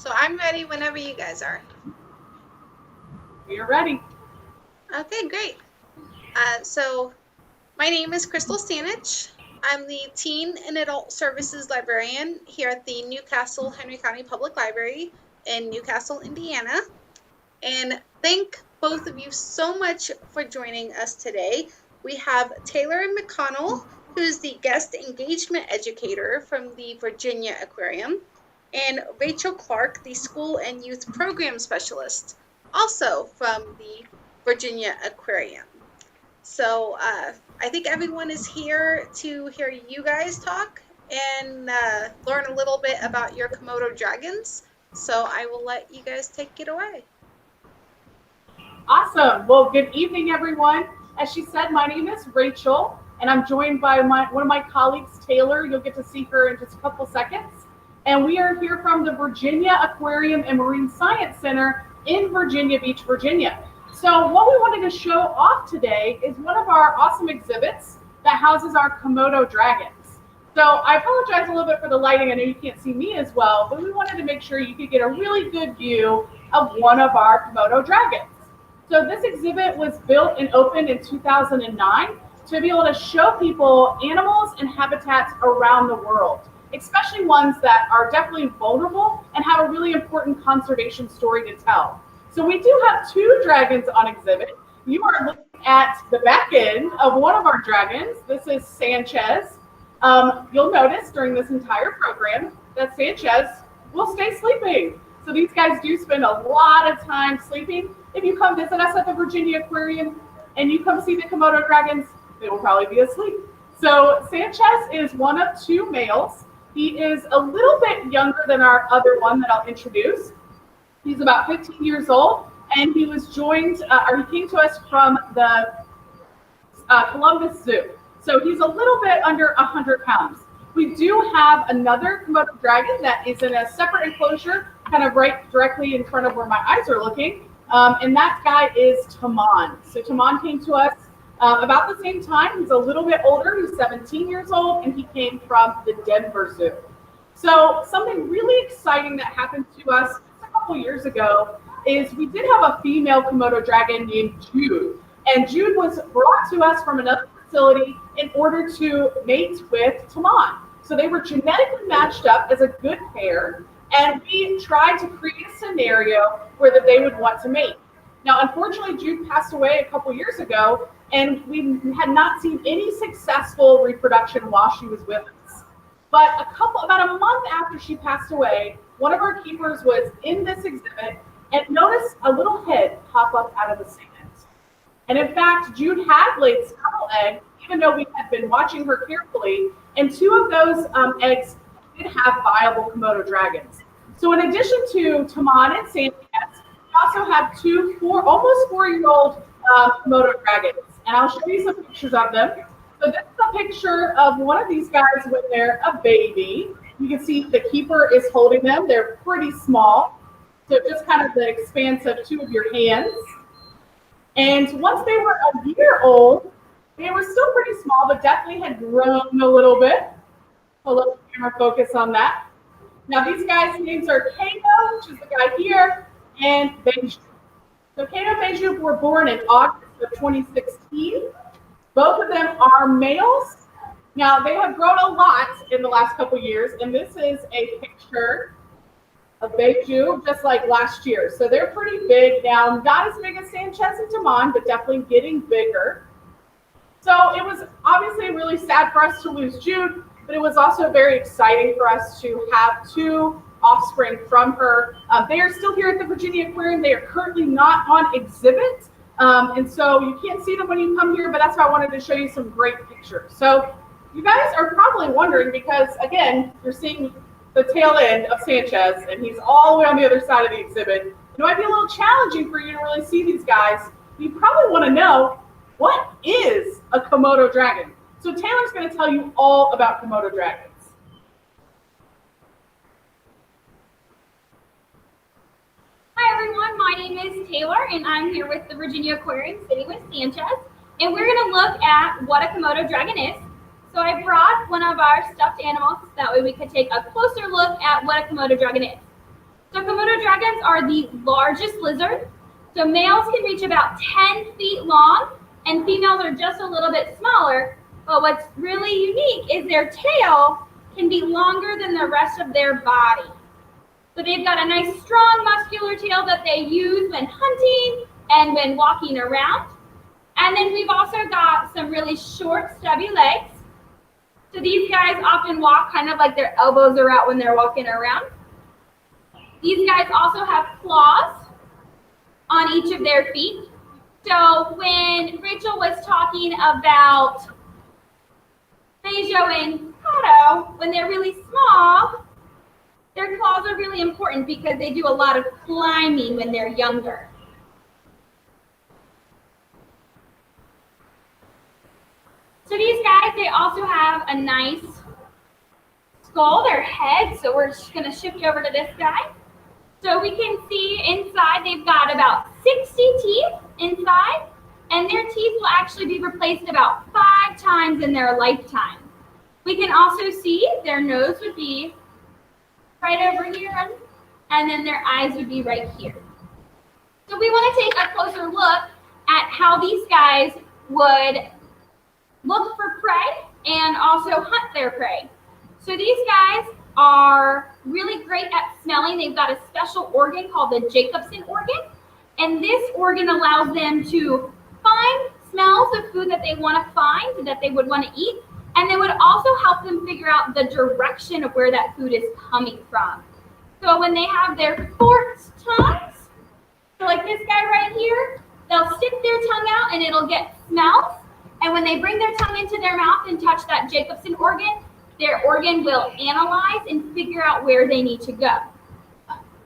So I'm ready whenever you guys are. We are ready. Okay, great. So my name is Crystal Stanich. I'm the Teen and Adult Services Librarian here at the Newcastle Henry County Public Library in Newcastle, Indiana. And thank both of you so much for joining us today. We have Taylor McConnell, who's the guest engagement educator from the Virginia Aquarium, and Rachel Clark, the school and youth program specialist, also from the Virginia Aquarium. So I think everyone is here to hear you guys talk and learn a little bit about your Komodo dragons. So I will let you guys take it away. Awesome. Well, good evening, everyone. As she said, my name is Rachel, and I'm joined by one of my colleagues, Taylor. You'll get to see her in just a couple seconds. And we are here from the Virginia Aquarium and Marine Science Center in Virginia Beach, Virginia. So what we wanted to show off today is one of our awesome exhibits that houses our Komodo dragons. So I apologize a little bit for the lighting. I know you can't see me as well, but we wanted to make sure you could get a really good view of one of our Komodo dragons. So this exhibit was built and opened in 2009 to be able to show people animals and habitats around the world, especially ones that are definitely vulnerable and have a really important conservation story to tell. So we do have two dragons on exhibit. You are looking at the back end of one of our dragons. This is Sanchez. You'll notice during this entire program that Sanchez will stay sleeping. So these guys do spend a lot of time sleeping. If you come visit us at the Virginia Aquarium and you come see the Komodo dragons, they will probably be asleep. So Sanchez is one of two males. He is a little bit younger than our other one that I'll introduce. He's about 15 years old, and he was joined, or he came to us from the Columbus Zoo. So he's a little bit under 100 pounds. We do have another Komodo dragon that is in a separate enclosure, kind of right directly in front of where my eyes are looking. And that guy is Taman. So Taman came to us about the same time. He's a little bit older. He's 17 years old, and he came from the Denver Zoo. So something really exciting that happened to us a couple years ago is we did have a female Komodo dragon named Jude. And Jude was brought to us from another facility in order to mate with Taman. So they were genetically matched up as a good pair, and we tried to create a scenario where that they would want to mate. Now, unfortunately, Jude passed away a couple years ago, and we had not seen any successful reproduction while she was with us. But about a month after she passed away, one of our keepers was in this exhibit and noticed a little head pop up out of the sand. And in fact, Jude had laid several eggs, even though we had been watching her carefully, and two of those eggs did have viable Komodo dragons. So in addition to Taman and Sanchez, we also have two almost 4-year-old Komodo dragons. And I'll show you some pictures of them. So this is a picture of one of these guys when they're a baby. You can see the keeper is holding them. They're pretty small. So just kind of the expanse of two of your hands. And once they were a year old, they were still pretty small, but definitely had grown a little bit. A little camera focus on that. Now these guys' names are Kato, which is the guy here, and Beiju. So Kato and Beiju were born in August of 2016. Both of them are males. Now they have grown a lot in the last couple years, and this is a picture of Beiju just like last year. So they're pretty big now, not as big as Sanchez and Taman, but definitely getting bigger. So it was obviously really sad for us to lose Jude, but it was also very exciting for us to have two offspring from her. They are still here at the Virginia Aquarium. They are currently not on exhibit. And so you can't see them when you come here, but that's why I wanted to show you some great pictures. So you guys are probably wondering, because again, you're seeing the tail end of Sanchez, and he's all the way on the other side of the exhibit. It might be a little challenging for you to really see these guys. You probably want to know, what is a Komodo dragon? So Taylor's going to tell you all about Komodo dragons. Hi everyone, my name is Taylor, and I'm here with the Virginia Aquarium sitting with Sanchez, and we're going to look at what a Komodo dragon is. So I brought one of our stuffed animals, that way we could take a closer look at what a Komodo dragon is. So Komodo dragons are the largest lizard. So males can reach about 10 feet long, and females are just a little bit smaller. But what's really unique is their tail can be longer than the rest of their body. So they've got a nice strong muscular tail that they use when hunting and when walking around. And then we've also got some really short, stubby legs. So these guys often walk kind of like their elbows are out when they're walking around. These guys also have claws on each of their feet. So when Rachel was talking about Bejo and Komodo, when they're really small, their claws are really important because they do a lot of climbing when they're younger. So these guys, they also have a nice skull, their head. So we're just going to shift over to this guy. So we can see inside they've got about 60 teeth inside, and their teeth will actually be replaced about 5 times in their lifetime. We can also see their nose would be right over here, and then their eyes would be right here. So we want to take a closer look at how these guys would look for prey and also hunt their prey. So these guys are really great at smelling. They've got a special organ called the Jacobson organ, and this organ allows them to find smells of food that they want to find, that they would want to eat, and they would also help them figure out the direction of where that food is coming from. So when they have their forked tongues, so like this guy right here, they'll stick their tongue out and it'll get smells, and when they bring their tongue into their mouth and touch that Jacobson organ, their organ will analyze and figure out where they need to go.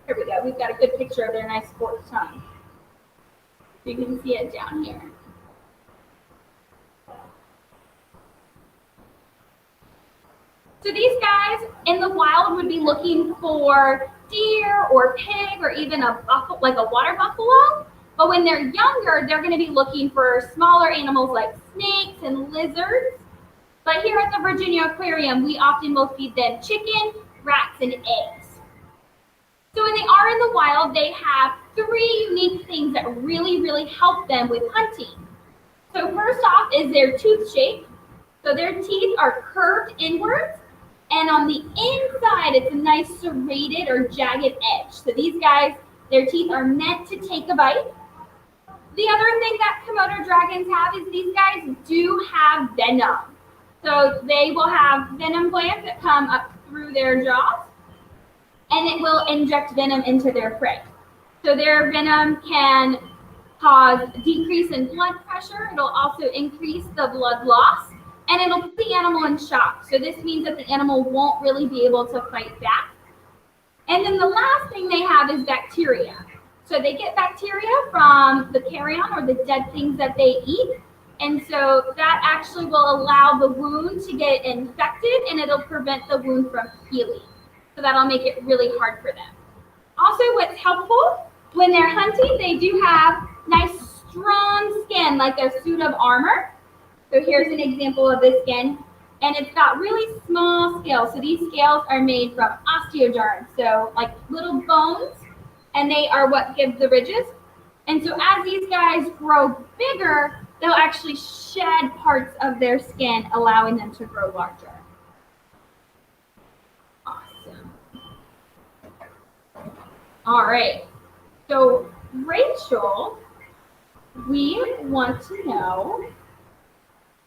Here we go. We've got a good picture of their nice forked tongue. You can see it down here. So these guys in the wild would be looking for deer or pig or even a buffalo, like a water buffalo. But when they're younger, they're going to be looking for smaller animals like snakes and lizards. But here at the Virginia Aquarium, we often will feed them chicken, rats, and eggs. So when they are in the wild, they have 3 unique things that really, really help them with hunting. So first off is their tooth shape. So their teeth are curved inwards, and on the inside, it's a nice serrated or jagged edge. So these guys, their teeth are meant to take a bite. The other thing that Komodo dragons have is these guys do have venom. So they will have venom glands that come up through their jaws, and it will inject venom into their prey. So their venom can cause decrease in blood pressure. It'll also increase the blood loss, and it'll put the animal in shock. So this means that the animal won't really be able to fight back. And then the last thing they have is bacteria. So they get bacteria from the carrion or the dead things that they eat. And so that actually will allow the wound to get infected, and it'll prevent the wound from healing. So that'll make it really hard for them. Also, what's helpful, when they're hunting, they do have nice strong skin, like a suit of armor. So here's an example of this skin, and it's got really small scales. So these scales are made from osteoderm, so like little bones, and they are what give the ridges. And so as these guys grow bigger, they'll actually shed parts of their skin, allowing them to grow larger. Awesome. All right. So Rachel, we want to know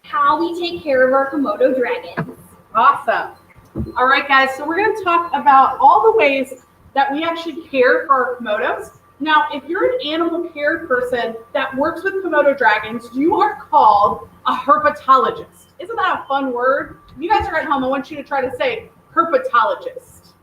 how we take care of our Komodo dragons. Awesome. All right, guys. So we're going to talk about all the ways that we actually care for our Komodos. Now, if you're an animal care person that works with Komodo dragons, you are called a herpetologist. Isn't that a fun word? If you guys are at home, I want you to try to say herpetologist.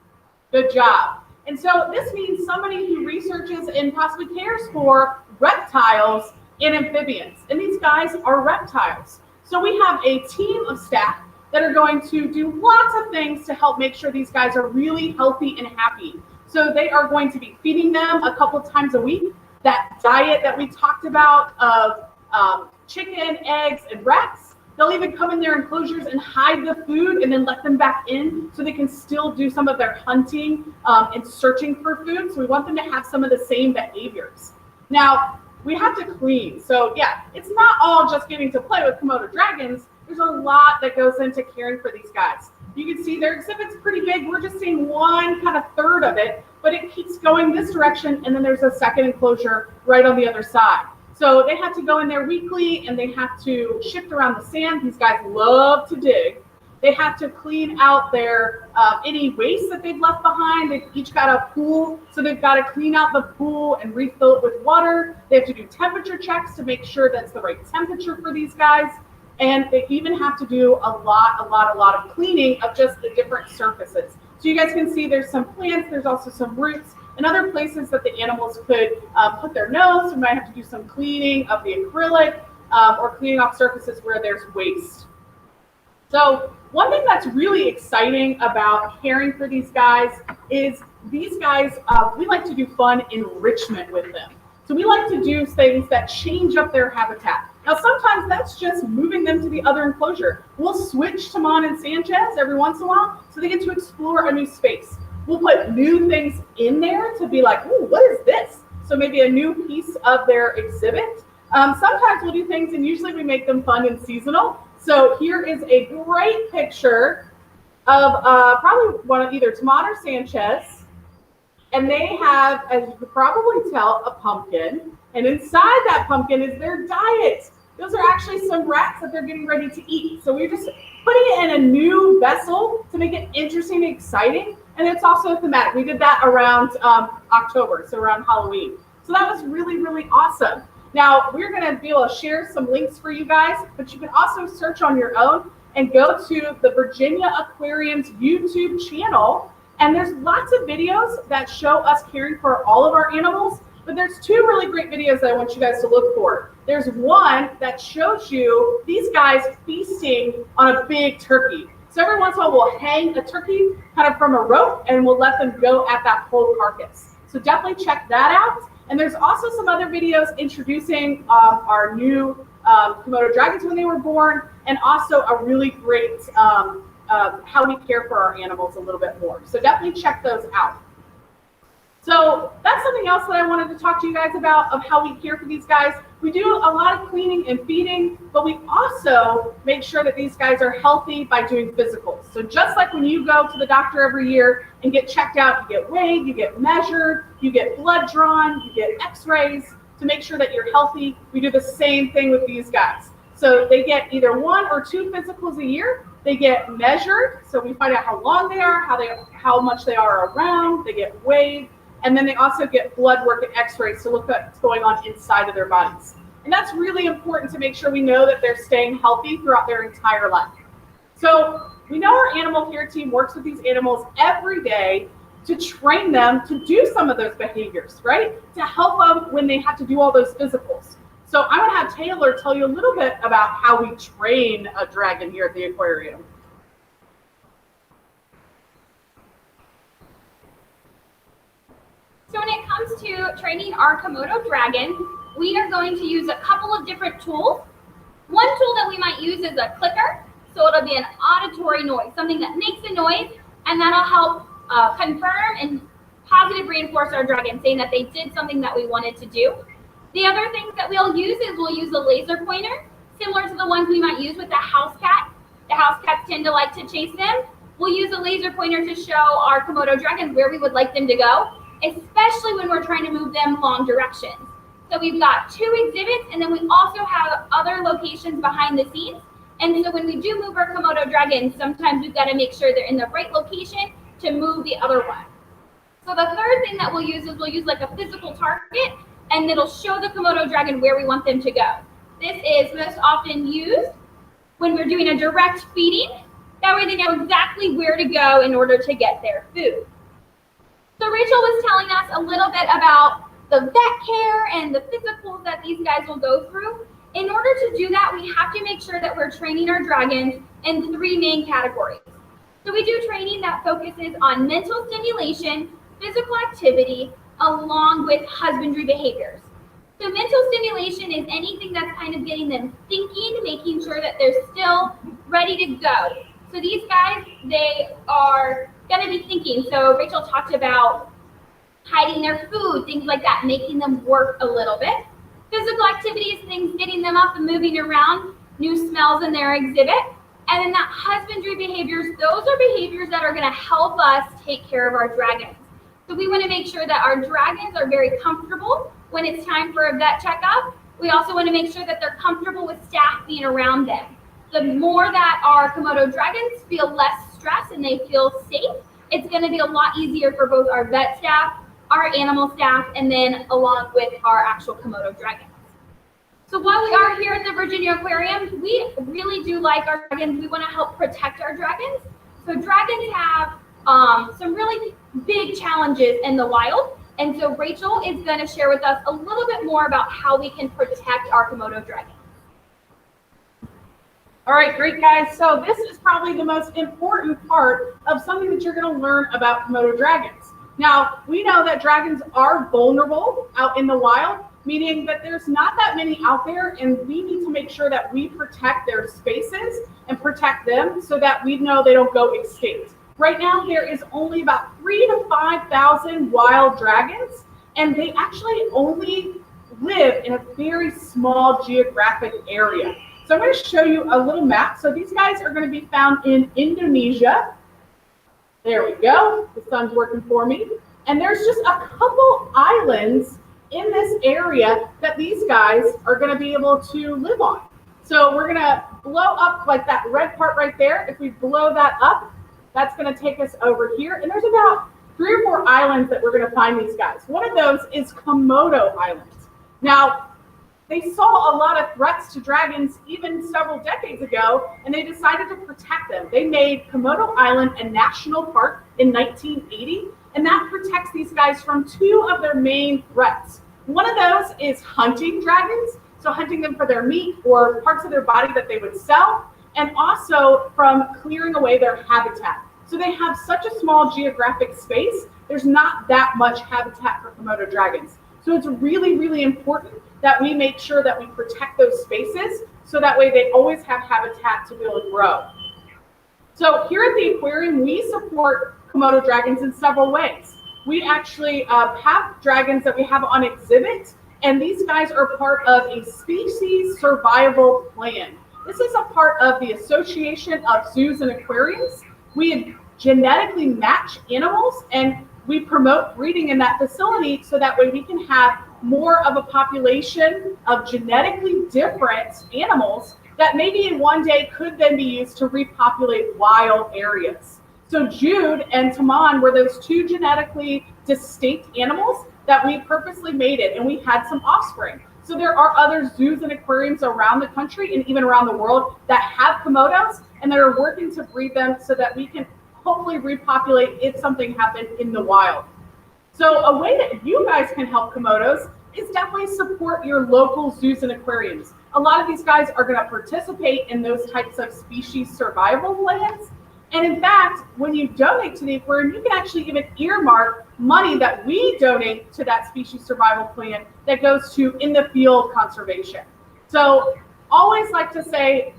Good job. And so this means somebody who researches and possibly cares for reptiles and amphibians. And these guys are reptiles. So we have a team of staff that are going to do lots of things to help make sure these guys are really healthy and happy. So they are going to be feeding them a couple times a week. That diet that we talked about of chicken, eggs, and rats, They'll even come in their enclosures and hide the food and then let them back in so they can still do some of their hunting and searching for food. So we want them to have some of the same behaviors. Now, we have to clean. So yeah, it's not all just getting to play with Komodo dragons. There's a lot that goes into caring for these guys. You can see their exhibit's pretty big. We're just seeing one kind of third of it, but it keeps going this direction, and then there's a second enclosure right on the other side. So they have to go in there weekly, and they have to shift around the sand. These guys love to dig. They have to clean out their any waste that they've left behind. They've each got a pool, so they've got to clean out the pool and refill it with water. They have to do temperature checks to make sure that's the right temperature for these guys. And they even have to do a lot of cleaning of just the different surfaces. So you guys can see there's some plants, there's also some roots, and other places that the animals could put their nose. We might have to do some cleaning of the acrylic or cleaning off surfaces where there's waste. So one thing that's really exciting about caring for these guys is these guys, we like to do fun enrichment with them. So we like to do things that change up their habitat. Now, sometimes that's just moving them to the other enclosure. We'll switch Timon and Sanchez every once in a while so they get to explore a new space. We'll put new things in there to be like, ooh, what is this? So maybe a new piece of their exhibit. Sometimes we'll do things, and usually we make them fun and seasonal. So here is a great picture of probably one of either Timon or Sanchez. And they have, as you could probably tell, a pumpkin. And inside that pumpkin is their diet. Those are actually some rats that they're getting ready to eat. So we're just putting it in a new vessel to make it interesting and exciting. And it's also thematic. We did that around October, so around Halloween. So that was really, really awesome. Now, we're going to be able to share some links for you guys, but you can also search on your own and go to the Virginia Aquarium's YouTube channel. And there's lots of videos that show us caring for all of our animals, but there's two really great videos that I want you guys to look for. There's one that shows you these guys feasting on a big turkey. So every once in a while we'll hang a turkey kind of from a rope and we'll let them go at that whole carcass. So definitely check that out. And there's also some other videos introducing our new Komodo dragons when they were born, and also a really great how we care for our animals a little bit more. So definitely check those out. So that's something else that I wanted to talk to you guys about, of how we care for these guys. We do a lot of cleaning and feeding, but we also make sure that these guys are healthy by doing physicals. So just like when you go to the doctor every year and get checked out, you get weighed, you get measured, you get blood drawn, you get x-rays to make sure that you're healthy. We do the same thing with these guys. So they get either 1 or 2 physicals a year. They get measured, so we find out how long they are, how much they are around. They get weighed, and then they also get blood work and x-rays to look at what's going on inside of their bodies. And that's really important to make sure we know that they're staying healthy throughout their entire life. So we know our animal care team works with these animals every day to train them to do some of those behaviors, right? To help them when they have to do all those physicals. So I'm going to have Taylor tell you a little bit about how we train a dragon here at the aquarium. So when it comes to training our Komodo dragon, we are going to use a couple of different tools. One tool that we might use is a clicker. So it'll be an auditory noise, something that makes a noise, and that'll help confirm and positive reinforce our dragon, saying that they did something that we wanted to do. The other things that we'll use is we'll use a laser pointer, similar to the ones we might use with the house cat. The house cats tend to like to chase them. We'll use a laser pointer to show our Komodo dragons where we would like them to go, especially when we're trying to move them long directions. So we've got 2 exhibits, and then we also have other locations behind the scenes. And so when we do move our Komodo dragons, sometimes we've got to make sure they're in the right location to move the other one. So the third thing that we'll use is we'll use like a physical target, and it'll show the Komodo dragon where we want them to go. This is most often used when we're doing a direct feeding. That way they know exactly where to go in order to get their food. So Rachel was telling us a little bit about the vet care and the physicals that these guys will go through. In order to do that, we have to make sure that we're training our dragons in 3 main categories. So we do training that focuses on mental stimulation, physical activity, along with husbandry behaviors. So mental stimulation is anything that's kind of getting them thinking, making sure that they're still ready to go. So these guys, they are going to be thinking. So Rachel talked about hiding their food, things like that, making them work a little bit. Physical activities, things getting them up and moving around, new smells in their exhibit. And then that husbandry behaviors, those are behaviors that are going to help us take care of our dragons. So we want to make sure that our dragons are very comfortable when it's time for a vet checkup. We also want to make sure that they're comfortable with staff being around them. The more that our Komodo dragons feel less stress and they feel safe, it's going to be a lot easier for both our vet staff, our animal staff, and then along with our actual Komodo dragons. So while we are here at the Virginia Aquarium, we really do like our dragons. We want to help protect our dragons. So dragons have some really big challenges in the wild. And so Rachel is going to share with us a little bit more about how we can protect our Komodo dragons. All right, great guys. So this is probably the most important part of something that you're going to learn about Komodo dragons. Now, we know that dragons are vulnerable out in the wild, meaning that there's not that many out there, and we need to make sure that we protect their spaces and protect them so that we know they don't go extinct. Right now, there is only about 3,000 to 5,000 wild dragons, and they actually only live in a very small geographic area. So I'm going to show you a little map. So these guys are going to be found in Indonesia. There we go. The sun's working for me. And there's just a couple islands in this area that these guys are going to be able to live on. So we're going to blow up like that red part right there. If we blow that up, that's going to take us over here. And there's about 3 or 4 islands that we're going to find these guys. One of those is Komodo Island. Now, they saw a lot of threats to dragons even several decades ago, and they decided to protect them. They made Komodo Island a national park in 1980, and that protects these guys from 2 of their main threats. One of those is hunting dragons, so hunting them for their meat or parts of their body that they would sell, and also from clearing away their habitat. So they have such a small geographic space, there's not that much habitat for Komodo dragons. So it's really, really important that we make sure that we protect those spaces so that way they always have habitat to be able to grow. So here at the aquarium, we support Komodo dragons in several ways. We actually have dragons that we have on exhibit, and these guys are part of a species survival plan. This is a part of the Association of Zoos and Aquariums. We genetically match animals, and we promote breeding in that facility so that way we can have more of a population of genetically different animals that maybe in one day could then be used to repopulate wild areas. So Jude and Taman were those 2 genetically distinct animals that we purposely mated, and we had some offspring. So there are other zoos and aquariums around the country and even around the world that have Komodos, and that are working to breed them so that we can hopefully repopulate if something happened in the wild. So a way that you guys can help Komodos is definitely support your local zoos and aquariums. A lot of these guys are going to participate in those types of species survival plans. And in fact, when you donate to the aquarium, you can actually even earmark money that we donate to that species survival plan that goes to in the field conservation. So always like to say,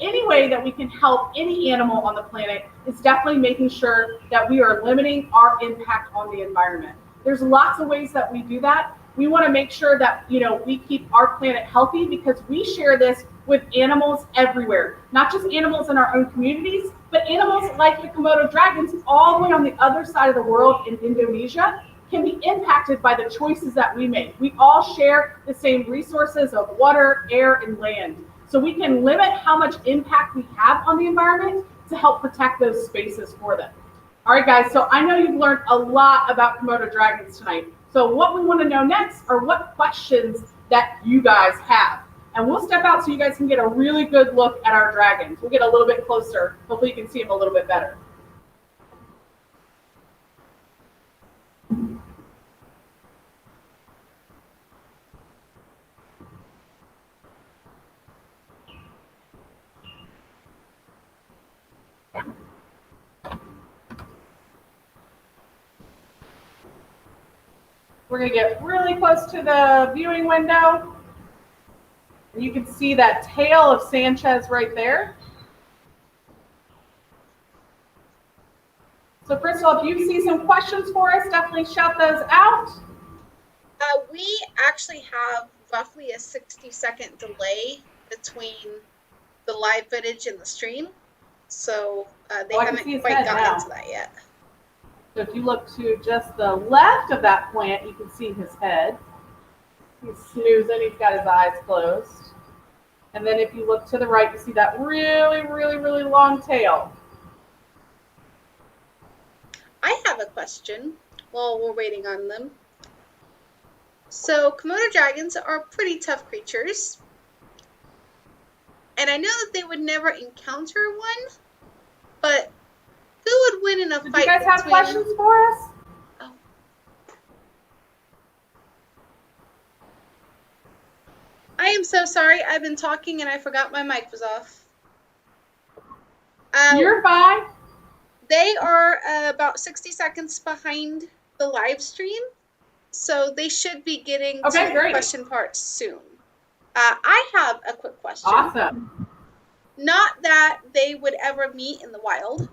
any way that we can help any animal on the planet is definitely making sure that we are limiting our impact on the environment. There's lots of ways that we do that. We want to make sure that, we keep our planet healthy because we share this with animals everywhere, not just animals in our own communities, but animals like the Komodo dragons all the way on the other side of the world in Indonesia can be impacted by the choices that we make. We all share the same resources of water, air, and land. So we can limit how much impact we have on the environment to help protect those spaces for them. All right, guys, so I know you've learned a lot about Komodo dragons tonight. So what we want to know next are what questions that you guys have. And we'll step out so you guys can get a really good look at our dragons. We'll get a little bit closer. Hopefully you can see them a little bit better. We're going to get really close to the viewing window. And you can see that tail of Sanchez right there. So Crystal, if you see some questions for us, definitely shout those out. We actually have roughly a 60-second delay between the live footage and the stream. So they haven't quite gotten into that yet. So if you look to just the left of that plant, you can see his head. He's snoozing, he's got his eyes closed. And then if you look to the right, you see that really, really, really long tail. I have a question while we're waiting on them. So Komodo dragons are pretty tough creatures. And I know that they would never encounter one, but who would win in a fight? Do you guys have questions for us? Oh. I am so sorry. I've been talking and I forgot my mic was off. You're fine. They are about 60 seconds behind the live stream, so they should be getting to the question part soon. I have a quick question. Awesome. Not that they would ever meet in the wild,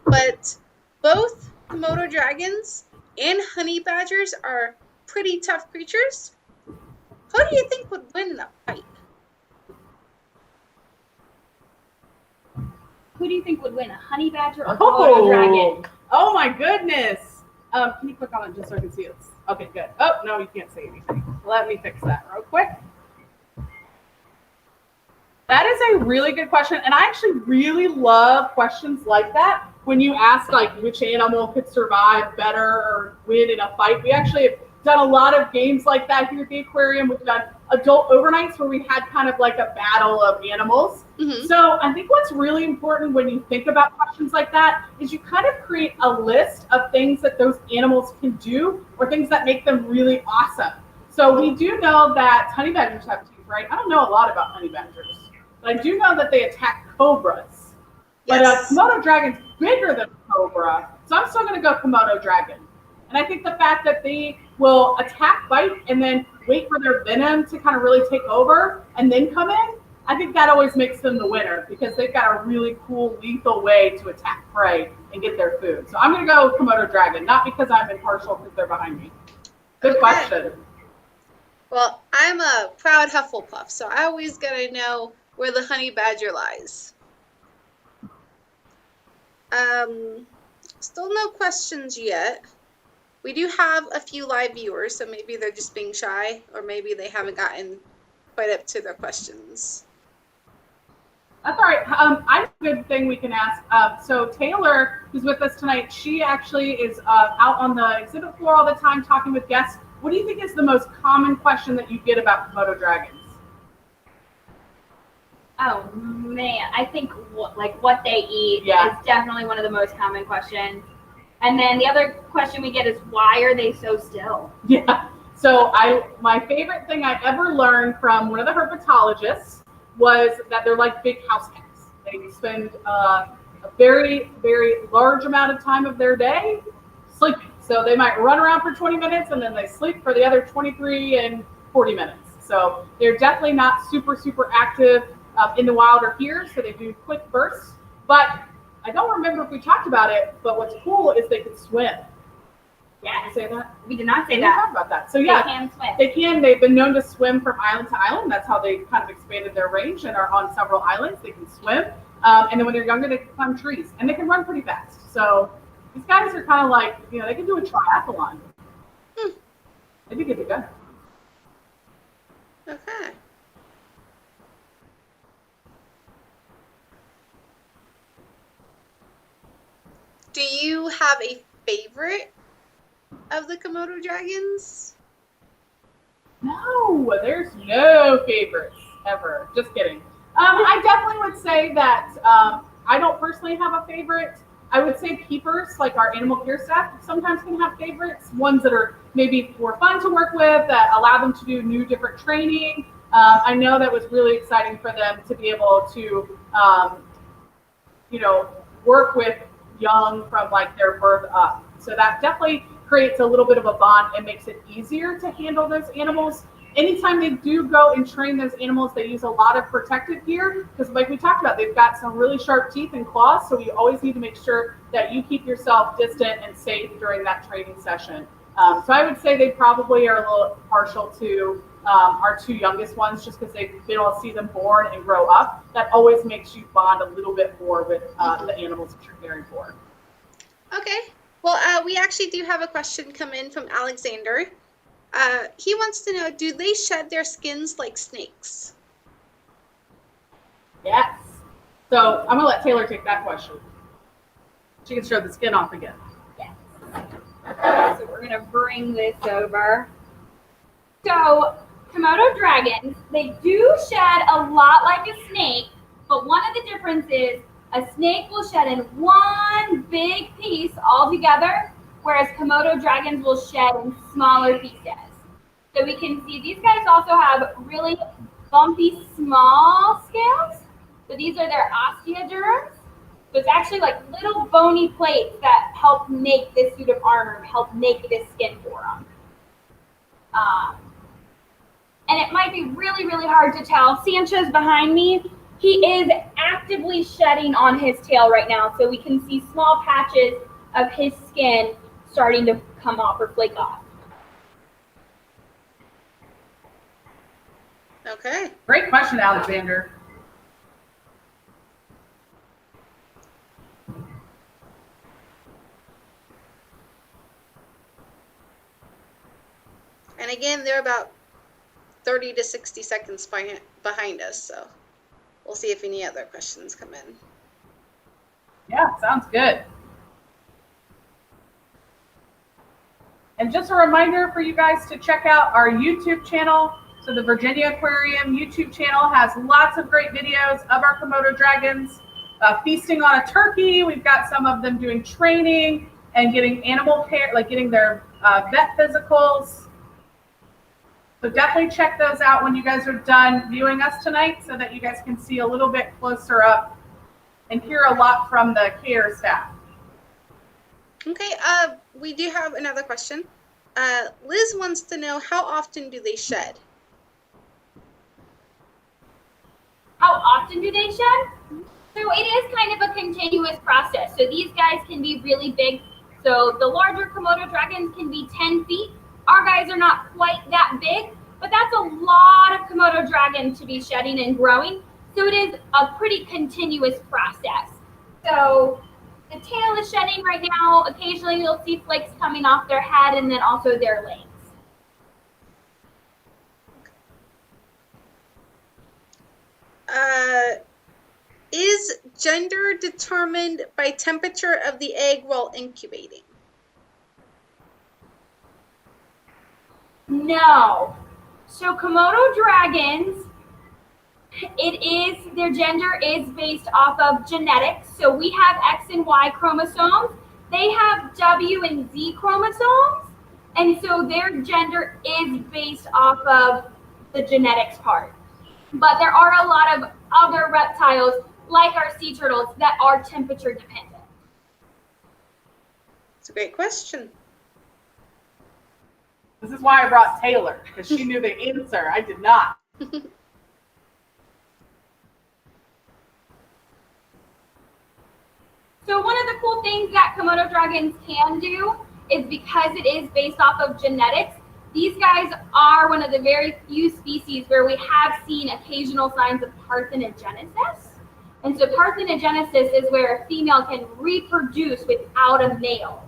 but both Komodo dragons and honey badgers are pretty tough creatures. Who do you think would win in a fight? Who do you think would win, a honey badger or a Komodo dragon? Oh my goodness. Can you click on it just so I can see it? Okay, good. Oh, no, you can't say anything. Let me fix that real quick. That is a really good question. And I actually really love questions like that. When you ask like which animal could survive better or win in a fight, we actually have done a lot of games like that here at the aquarium. We've done adult overnights where we had kind of like a battle of animals. Mm-hmm. So I think what's really important when you think about questions like that is you kind of create a list of things that those animals can do or things that make them really awesome. So we do know that honey badgers have teeth, right? I don't know a lot about honey badgers, but I do know that they attack cobras. Yes. But Komodo dragon's bigger than a cobra, so I'm still going to go Komodo dragon. And I think the fact that they will attack, bite, and then wait for their venom to kind of really take over and then come in, I think that always makes them the winner because they've got a really cool, lethal way to attack prey and get their food. So I'm going to go Komodo dragon, not because I'm impartial because they're behind me. Good question. Well, I'm a proud Hufflepuff, so I always got to know where the honey badger lies. Still no questions yet. We do have a few live viewers, so maybe they're just being shy, or maybe they haven't gotten quite up to their questions. That's all right. I have a good thing we can ask. So Taylor, who's with us tonight, she actually is out on the exhibit floor all the time talking with guests. What do you think is the most common question that you get about Komodo dragons? Oh man, I think what they eat is definitely one of the most common questions. And then the other question we get is, why are they so still? Yeah. So my favorite thing I ever learned from one of the herpetologists was that they're like big house cats. They spend a very, very large amount of time of their day sleeping. So they might run around for 20 minutes and then they sleep for the other 23 and 40 minutes. So they're definitely not super, super active in the wild or here. So they do quick bursts. But I don't remember if we talked about it, but what's cool is they can swim. Yeah. Did you say that? We did not say we that. Didn't talk about that. So yeah, they can swim. They can. They've been known to swim from island to island. That's how they kind of expanded their range and are on several islands. They can swim. And then when they're younger, they can climb trees. And they can run pretty fast. So these guys are kind of like, they can do a triathlon. They do get it done. Okay. Do you have a favorite of the Komodo dragons? No, there's no favorites ever. Just kidding. I definitely would say that I don't personally have a favorite. I would say keepers, like our animal care staff, sometimes can have favorites. Ones that are maybe more fun to work with, that allow them to do new, different training. I know that was really exciting for them to be able to, work with young from like their birth up. So that definitely creates a little bit of a bond and makes it easier to handle those animals. Anytime they do go and train those animals, they use a lot of protective gear because, like we talked about, they've got some really sharp teeth and claws. So you always need to make sure that you keep yourself distant and safe during that training session. So I would say they probably are a little partial to our two youngest ones, just because they've been able to see them born and grow up. That always makes you bond a little bit more with the animals that you're caring for. Okay. Well, we actually do have a question come in from Alexander. He wants to know, do they shed their skins like snakes? Yes. So I'm gonna let Taylor take that question. She can show the skin off again. Yes. So we're gonna bring this over. So Komodo dragons, they do shed a lot like a snake, but one of the differences, a snake will shed in one big piece all together, whereas Komodo dragons will shed in smaller pieces. So we can see these guys also have really bumpy, small scales. So these are their osteoderms. So it's actually like little bony plates that help make this suit of armor, help make this skin for them. And it might be really, really hard to tell. Sancho's behind me. He is actively shedding on his tail right now. So we can see small patches of his skin starting to come off or flake off. Okay. Great question, Alexander. And again, they're about 30 to 60 seconds behind us, so we'll see if any other questions come in. Yeah, sounds good. And just a reminder for you guys to check out our YouTube channel. So the Virginia Aquarium YouTube channel has lots of great videos of our Komodo dragons feasting on a turkey. We've got some of them doing training and getting animal care, like getting their vet physicals. So definitely check those out when you guys are done viewing us tonight so that you guys can see a little bit closer up and hear a lot from the care staff. Okay, we do have another question. Liz wants to know, how often do they shed? How often do they shed? So it is kind of a continuous process. So these guys can be really big. So the larger Komodo dragons can be 10 feet. Our guys are not quite that big, but that's a lot of Komodo dragon to be shedding and growing. So it is a pretty continuous process. So the tail is shedding right now. Occasionally you'll see flakes coming off their head and then also their legs. Is gender determined by temperature of the egg while incubating? No. So Komodo dragons, their gender is based off of genetics. So we have X and Y chromosomes. They have W and Z chromosomes. And so their gender is based off of the genetics part. But there are a lot of other reptiles, like our sea turtles, that are temperature dependent. It's a great question. This is why I brought Taylor, because she knew the answer. I did not. So one of the cool things that Komodo dragons can do is, because it is based off of genetics, these guys are one of the very few species where we have seen occasional signs of parthenogenesis. And so parthenogenesis is where a female can reproduce without a male.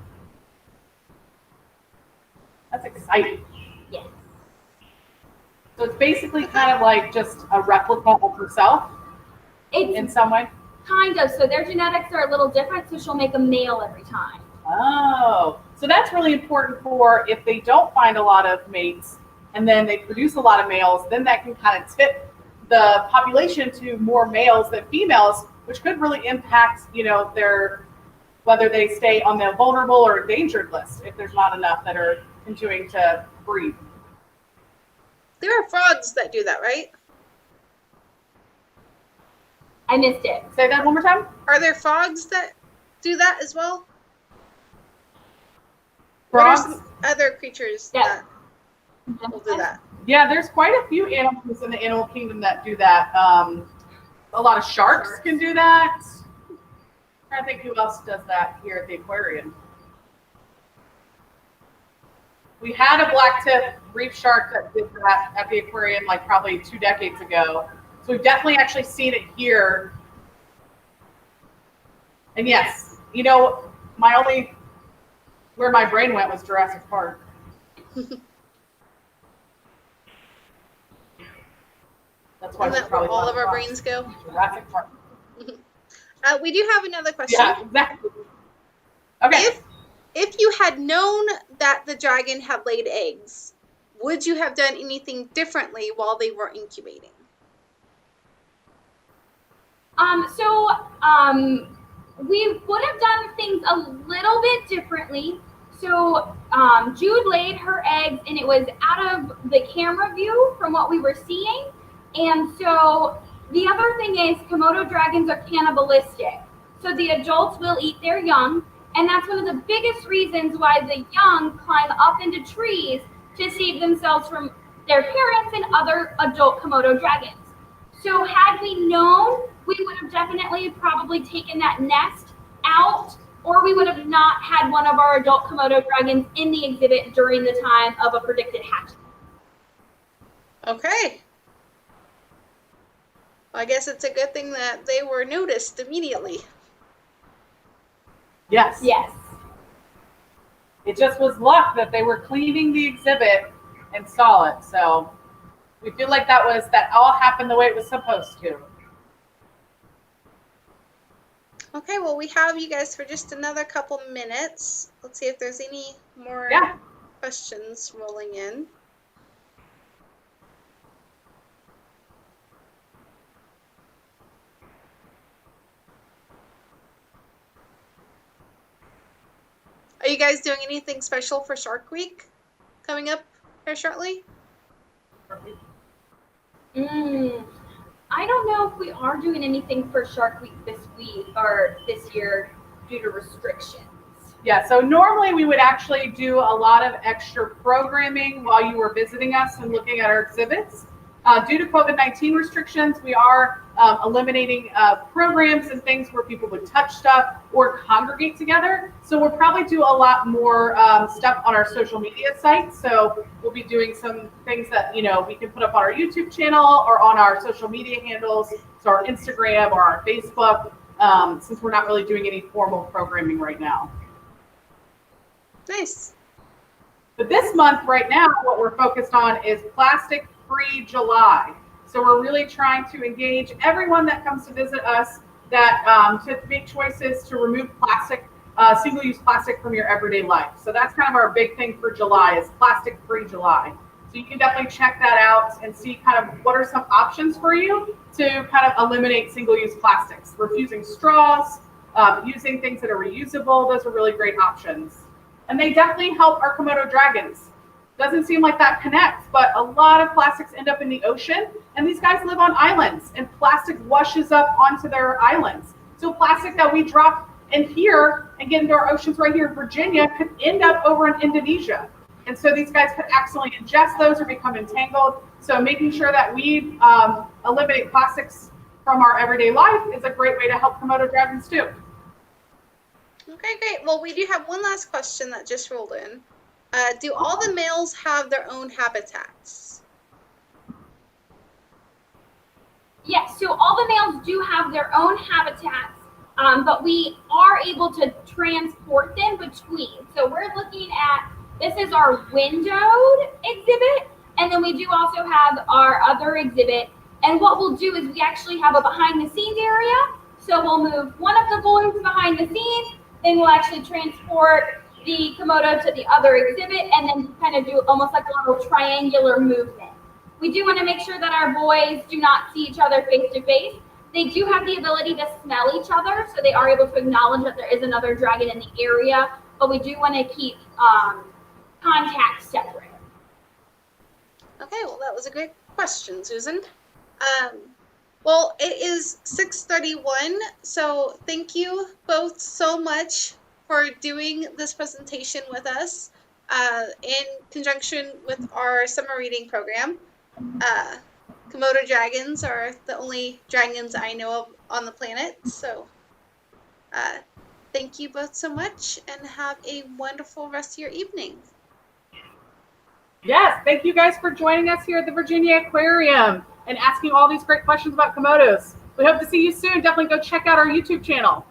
That's exciting. Yes. So it's basically kind of like just a replica of herself in some way? Kind of. So their genetics are a little different, so she'll make a male every time. Oh, so that's really important for if they don't find a lot of mates and then they produce a lot of males, then that can kind of tip the population to more males than females, which could really impact, their whether they stay on the vulnerable or endangered list if there's not enough that are continuing to breed. There are frogs that do that, right? I missed it. Say that one more time. Are there frogs that do that as well? What are Frogs? some other creatures Yeah. that will do that? Yeah, there's quite a few animals in the animal kingdom that do that. A lot of sharks can do that. I'm trying to think who else does that here at the aquarium. We had a blacktip reef shark that did that at the aquarium like probably 2 decades ago. So we've definitely actually seen it here. And yes, you know, where my brain went was Jurassic Park. That's why Isn't she that where probably all thought of our it was brains go? Jurassic Park. We do have another question. Yeah, exactly. Okay. If you had known that the dragon had laid eggs, would you have done anything differently while they were incubating? We would have done things a little bit differently. So Jude laid her eggs and it was out of the camera view from what we were seeing. And so the other thing is Komodo dragons are cannibalistic. So the adults will eat their young. And that's one of the biggest reasons why the young climb up into trees to save themselves from their parents and other adult Komodo dragons. So had we known, we would have definitely probably taken that nest out, or we would have not had one of our adult Komodo dragons in the exhibit during the time of a predicted hatching. Okay. Well, I guess it's a good thing that they were noticed immediately. Yes. Yes. It just was luck that they were cleaning the exhibit and saw it. So we feel like that all happened the way it was supposed to. Okay, well, we have you guys for just another couple minutes. Let's see if there's any more questions rolling in. Are you guys doing anything special for Shark Week coming up here shortly? I don't know if we are doing anything for Shark Week this week or this year due to restrictions. Yeah, so normally we would actually do a lot of extra programming while you were visiting us and looking at our exhibits. Due to COVID-19 restrictions, we are eliminating programs and things where people would touch stuff or congregate together. So we'll probably do a lot more stuff on our social media sites. So we'll be doing some things that, you know, we can put up on our YouTube channel or on our social media handles, so our Instagram or our Facebook, since we're not really doing any formal programming right now. Nice. But this month right now, what we're focused on is Plastic-Free July. So we're really trying to engage everyone that comes to visit us that to make choices to remove plastic, single-use plastic from your everyday life. So that's kind of our big thing for July is Plastic-Free July. So you can definitely check that out and see kind of what are some options for you to kind of eliminate single-use plastics. Refusing straws, using things that are reusable, those are really great options. And they definitely help our Komodo dragons. Doesn't seem like that connects, but a lot of plastics end up in the ocean, and these guys live on islands, and plastic washes up onto their islands. So plastic that we drop in here and get into our oceans right here in Virginia could end up over in Indonesia. And so these guys could accidentally ingest those or become entangled. So making sure that we eliminate plastics from our everyday life is a great way to help Komodo dragons too. Okay, great. Well, we do have one last question that just rolled in. Do all the males have their own habitats? Yes, so all the males do have their own habitats, but we are able to transport them between. So we're looking at, this is our windowed exhibit, and then we do also have our other exhibit. And what we'll do is we actually have a behind the scenes area. So we'll move one of the boys behind the scenes, then we'll actually transport the Komodo to the other exhibit and then kind of do almost like a little triangular movement. We do want to make sure that our boys do not see each other face to face. They do have the ability to smell each other, so they are able to acknowledge that there is another dragon in the area, but we do want to keep contact separate. Okay, well, that was a great question, Susan. Well, it is 6:31, so thank you both so much for doing this presentation with us. in conjunction with our summer reading program. Komodo dragons are the only dragons I know of on the planet. So thank you both so much and have a wonderful rest of your evening. Yes, thank you guys for joining us here at the Virginia Aquarium and asking all these great questions about Komodos. We hope to see you soon. Definitely go check out our YouTube channel.